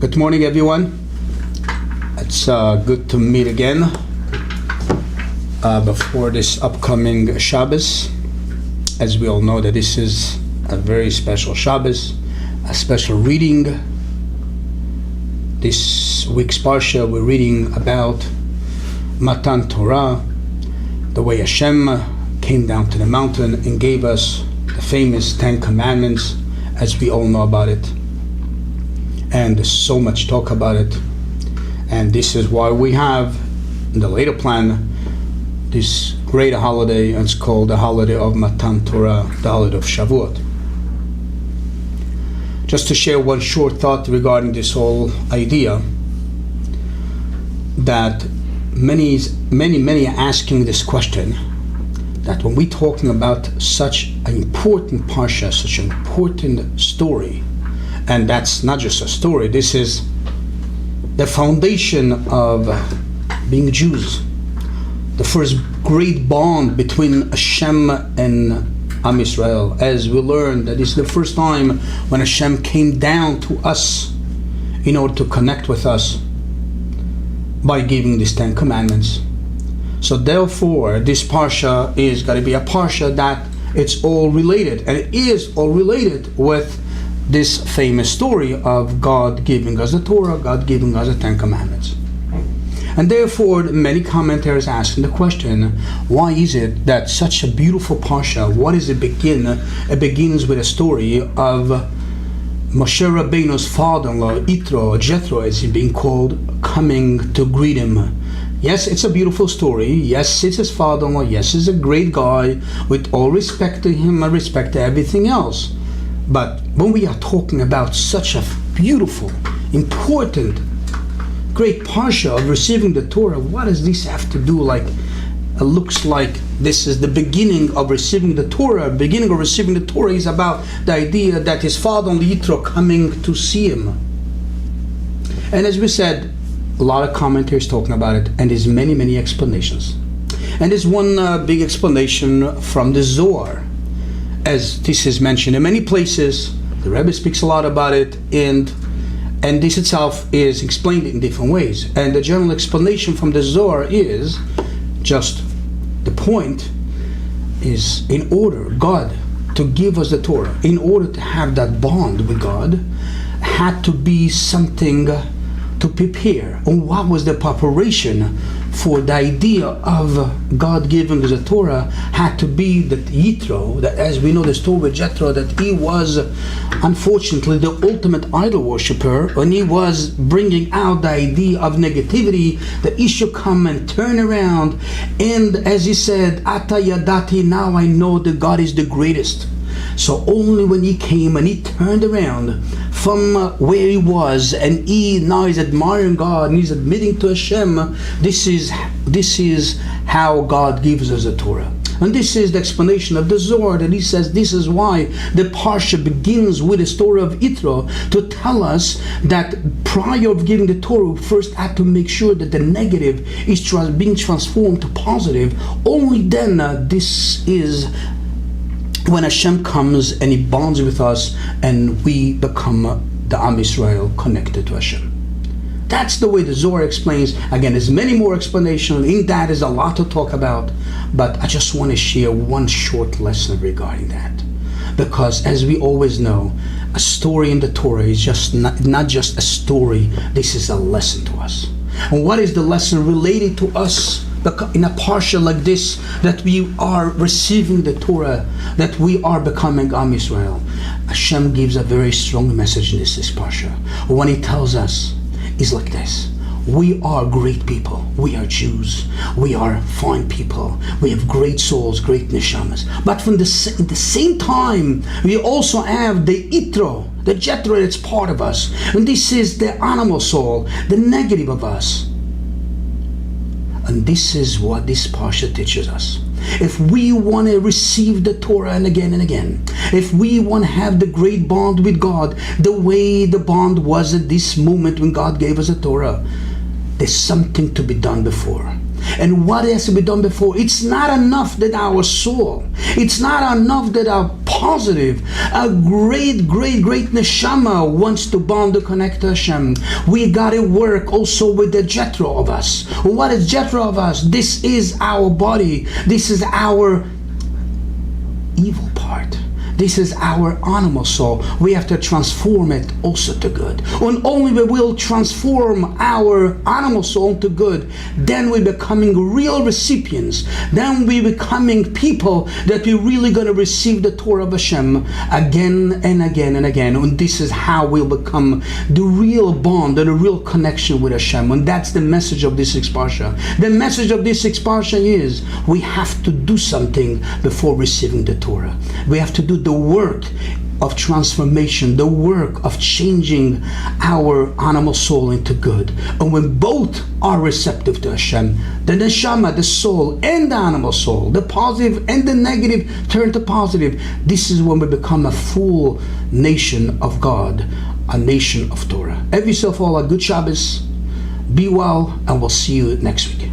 Good morning, everyone. It's good to meet again before this upcoming Shabbos. As we all know that this is a very special Shabbos, a special reading. This week's Parsha, we're reading about Matan Torah, the way Hashem came down to the mountain and gave us the famous 10 Commandments, as we all know about it. And there's so much talk about it. And this is why we have, in the later plan, this great holiday, and it's called the holiday of Matan Torah, the holiday of Shavuot. Just to share one short thought regarding this whole idea, that many are asking this question, that when we're talking about such an important parsha, such an important story, and that's not just a story, this is the foundation of being Jews, the first great bond between Hashem and Am Yisrael, as we learned that it's the first time when Hashem came down to us in order to connect with us by giving these 10 Commandments. So therefore, this parsha is going to be a parsha that it's all related, and it is all related with this famous story of God giving us the Torah, God giving us the 10 Commandments. And therefore, many commentators asking the question, why is it that such a beautiful parsha, what is it begin? It begins with a story of Moshe Rabbeinu's father-in-law, Jethro, as he's being called, coming to greet him. Yes, it's a beautiful story. Yes, it's his father-in-law. Yes, he's a great guy, with all respect to him and respect to everything else. But when we are talking about such a beautiful, important, great parsha of receiving the Torah, what does this have to do? Like, it looks like this is the beginning of receiving the Torah. Beginning of receiving the Torah is about the idea that his father-in-law Yisro coming to see him. And as we said, a lot of commentators talking about it, and there's many explanations. And there's one big explanation from the Zohar, as this is mentioned in many places. The Rebbe speaks a lot about it, and this itself is explained in different ways. And the general explanation from the Zohar is just the point is, in order God to give us the Torah, in order to have that bond with God, had to be something to prepare. And what was the preparation for the idea of God giving us the Torah? Had to be that Yisro, that as we know the story with Jethro, that he was unfortunately the ultimate idol worshipper, and he was bringing out the idea of negativity, that he should come and turn around. And as he said, Ata Yadati, now I know that God is the greatest. So only when he came and he turned around from where he was, and he now is admiring God and he's admitting to Hashem, this is how God gives us the Torah. And this is the explanation of the Zohar, that he says this is why the parsha begins with the story of Yisro, to tell us that prior of giving the Torah, we first had to make sure that the negative is being transformed to positive. Only then this is when Hashem comes and he bonds with us, and we become the Am Yisrael connected to Hashem. That's the way the Zohar explains. Again, there's many more explanations. In that is a lot to talk about, but I just want to share one short lesson regarding that. Because as we always know, a story in the Torah is just not just a story, this is a lesson to us. And what is the lesson related to us in a parsha like this, that we are receiving the Torah, that we are becoming Am Yisrael? Hashem gives a very strong message in this parsha. When he tells us, is like this: we are great people, we are Jews, we are fine people, we have great souls, great neshamas. But at the same time, we also have the Yisro, the Jethro, that's part of us. And this is the animal soul, the negative of us. And this is what this parsha teaches us. If we want to receive the Torah and again, if we want to have the great bond with God, the way the bond was at this moment when God gave us the Torah, there's something to be done before. And what has to be done before? It's not enough that our soul, it's not enough that our positive, a great neshama wants to bond to connect to Hashem. We got to work also with the Jethro of us. What is Jethro of us? This is our body. This is our evil part. This is our animal soul. We have to transform it also to good. And only we will transform our animal soul to good, then we're becoming real recipients. Then we're becoming people that we're really going to receive the Torah of Hashem again and again and again. And this is how we'll become the real bond and the real connection with Hashem. And that's the message of this parsha. The message of this parsha is we have to do something before receiving the Torah. We have to do the work of transformation, the work of changing our animal soul into good. And when both are receptive to Hashem, the neshama, the soul, and the animal soul, the positive and the negative turn to positive, this is when we become a full nation of God, a nation of Torah. Have yourself all a good Shabbos, be well, and we'll see you next week.